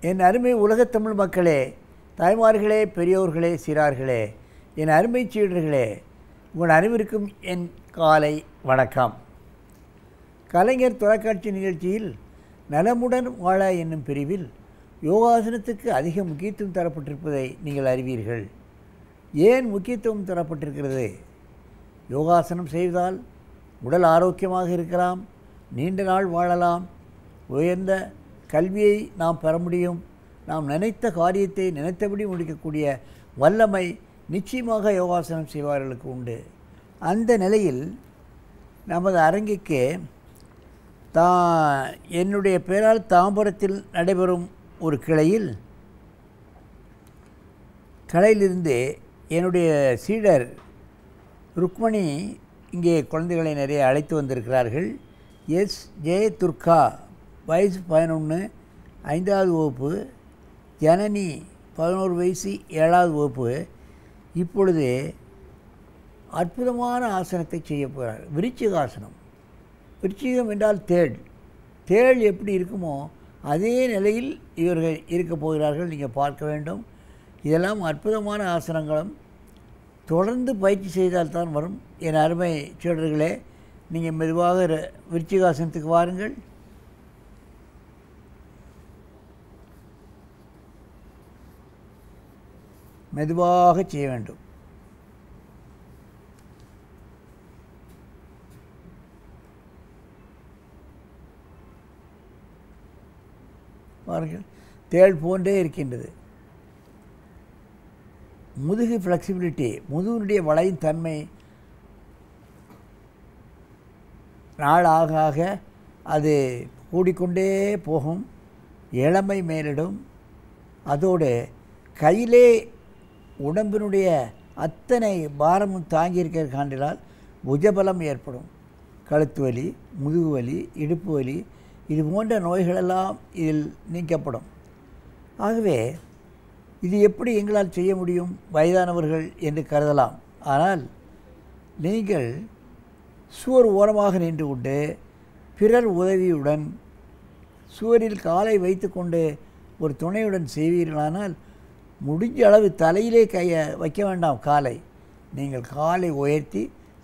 என் அருமை உலகத் தமிழ் மக்களே, தாய்மார்களே, பெரியோர்களே, சிறார்களே, என் அருமை சீடர்களே, உங்கள் அனைவருக்கும் என் காலை வணக்கம். கலைஞர் தொலைக்காட்சி நிகழ்ச்சியில் நலமுடன் வாழ என்னும் பிரிவில் யோகாசனத்துக்கு அதிக முக்கியத்துவம் தரப்பட்டிருப்பதை நீங்கள் அறிவீர்கள். ஏன் முக்கியத்துவம் தரப்பட்டிருக்கிறது? யோகாசனம் செய்வதால் உடல் ஆரோக்கியமாக இருக்கலாம், நீண்ட நாள் வாழலாம், உயர்ந்த கல்வியை நாம் பெற முடியும், நாம் நினைத்த காரியத்தை நினைத்தபடி முடிக்கக்கூடிய வல்லமை நிச்சயமாக யோகாசனம் செய்வார்களுக்கு உண்டு. அந்த நிலையில் நமது அரங்கிற்கு என்னுடைய பெயரால் தாம்பரத்தில் நடைபெறும் ஒரு கலையிலிருந்து என்னுடைய சீடர் ருக்மணி இங்கே குழந்தைகளை நிறைய அழைத்து வந்திருக்கிறார்கள். ஜே துர்கா வயசு 11, 5வது வகுப்பு. ஜனனி 11 வயசு, 7வது வகுப்பு. இப்பொழுது அற்புதமான ஆசனத்தை செய்ய போகிறார். விருச்சிகாசனம். விருச்சிகம் என்றால் தேள் எப்படி இருக்குமோ அதே நிலையில் இவர்கள் இருக்கப் போகிறார்கள். நீங்கள் பார்க்க வேண்டும். இதெல்லாம் அற்புதமான ஆசனங்களும் தொடர்ந்து பயிற்சி செய்தால்தான் வரும். என் அருமை சீடர்களே, நீங்கள் மெதுவாக விருச்சிகாசனத்துக்கு வாருங்கள். மெதுவாக செய்ய வேண்டும். பாருங்கள், தேள் போன்றே இருக்கின்றது. முதுகு ஃப்ளெக்சிபிலிட்டி, முதுகுனுடைய வளையும் தன்மை நாளாக ஆக அது கூடிக்கொண்டே போகும், இளமை மேலிடும். அதோடு கையிலே உடம்பினுடைய அத்தனை பாரமும் தாங்கியிருக்கிற காண்டினால் புஜபலம் ஏற்படும். கழுத்து வலி, முதுகு வலி, இடுப்பு வலி, இது போன்ற நோய்களெல்லாம் இதில் நீக்கப்படும். ஆகவே இது எப்படி எங்களால் செய்ய முடியும் வயதானவர்கள் என்று கருதலாம். ஆனால் நீங்கள் சுவர் ஓரமாக நின்று கொண்டு பிறர் உதவியுடன் சுவரில் காலை வைத்து கொண்டு ஒரு துணையுடன் செய்வீர்களானால் முடிஞ்ச அளவு தலையிலே கையை வைக்க வேண்டாம். காலை நீங்கள் காலை உயர்த்தி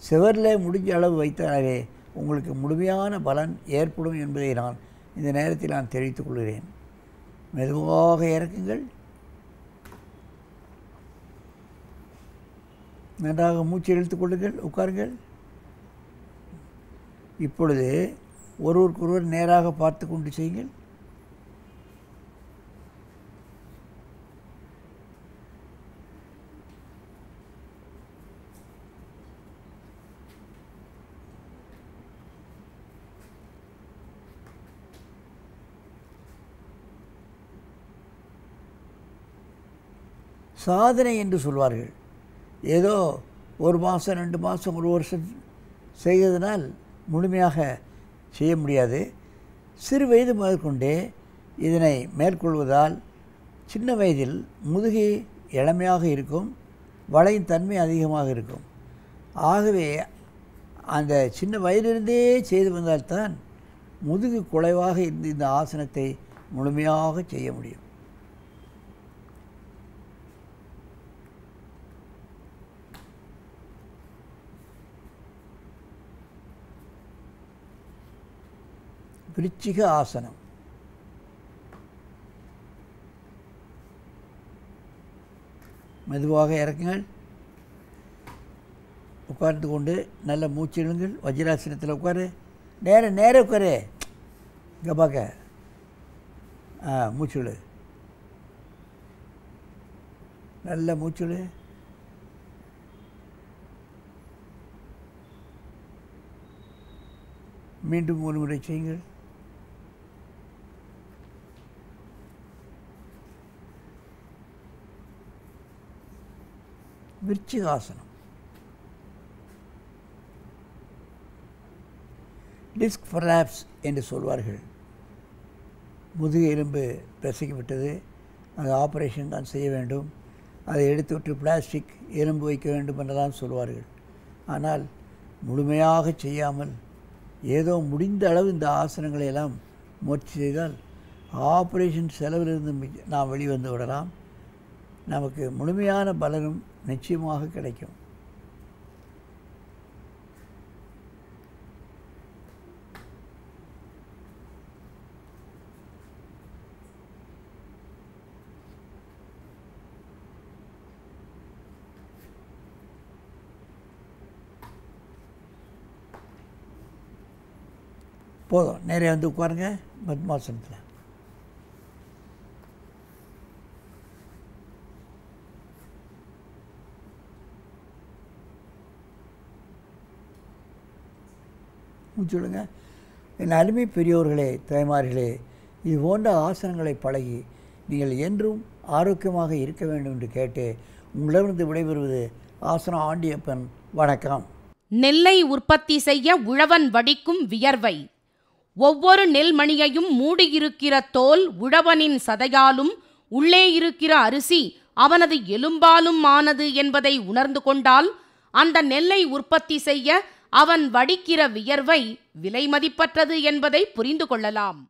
சுவரில் முடிஞ்ச அளவு வைத்தாலே உங்களுக்கு முழுமையான பலன் ஏற்படும் என்பதை நான் இந்த நேரத்தில் நான் தெரிவித்துக் கொள்கிறேன். மெதுவாக இறக்குங்கள். நன்றாக மூச்சு இழுத்து கொள்ளுங்கள். உட்காருங்கள். இப்பொழுது ஒருவருக்கொருவர் நேராக பார்த்து கொண்டு செய்யுங்கள். சாதனை என்று சொல்வார்கள். ஏதோ 1 மாதம் 2 மாதம் 1 வருஷம் செய்வதனால் முழுமையாக செய்ய முடியாது. சிறு வயது முதற்கொண்டே இதனை மேற்கொள்வதால் சின்ன வயதில் முதுகு இளமையாக இருக்கும், வளையும் தன்மை அதிகமாக இருக்கும். ஆகவே அந்த சின்ன வயதிலிருந்தே செய்து வந்தால்தான் முதுகு குறைவாக இருந்து இந்த ஆசனத்தை முழுமையாக செய்ய முடியும். விருச்சிக ஆசனம். மெதுவாக இறக்குங்கள். உட்கார்ந்து கொண்டு நல்ல மூச்சு இழுங்கள். வஜ்ராசனத்தில் உட்காரு. நேர உட்காரு. இங்கே பார்க்க மூச்சுடு. நல்ல மூச்சுடு. மீண்டும் 1 முறை செய்யுங்கள். விருச்சிகாசனம். டிஸ்க் ப்ரலாப்ஸ் என்று சொல்வார்கள். முதுகு எலும்பு பிசைக்கப்பட்டது, அது ஆப்ரேஷன் தான் செய்ய வேண்டும், அதை எடுத்துவிட்டு பிளாஸ்டிக் எலும்பு வைக்க வேண்டும் என்றெல்லாம் சொல்வார்கள். ஆனால் முழுமையாக செய்யாமல் ஏதோ முடிந்த அளவு இந்த ஆசனங்களை எல்லாம் முயற்சி செய்தால் ஆப்ரேஷன் செலவிலிருந்து நாம் வெளிவந்து விடலாம். நமக்கு முழுமையான பலனும் நிச்சயமாக கிடைக்கும். போதும், நிறைய வந்து உட்காருங்க பத்மாசனத்தில். சொல்லுங்க. என் அருமை பெரியோர்களே, தாய்மார்களே, இது போன்ற ஆசனங்களை பழகி நீங்கள் என்றும் ஆரோக்கியமாக இருக்க வேண்டும் என்று கேட்டு உங்களிடமிருந்து விடைபெறுவது ஆசனம் ஆண்டியப்பன். வணக்கம். நெல்லை உற்பத்தி செய்ய உழவன் வடிக்கும் வியர்வை. ஒவ்வொரு நெல்மணியையும் மூடியிருக்கிற தோல் உழவனின் சதையாலும் உள்ளே இருக்கிற அரிசி அவனது எலும்பாலும் ஆனது என்பதை உணர்ந்து கொண்டால் அந்த நெல்லை உற்பத்தி செய்ய அவன் வடிக்கிற வியர்வை விலைமதிப்பற்றது என்பதை புரிந்து கொள்ளலாம்.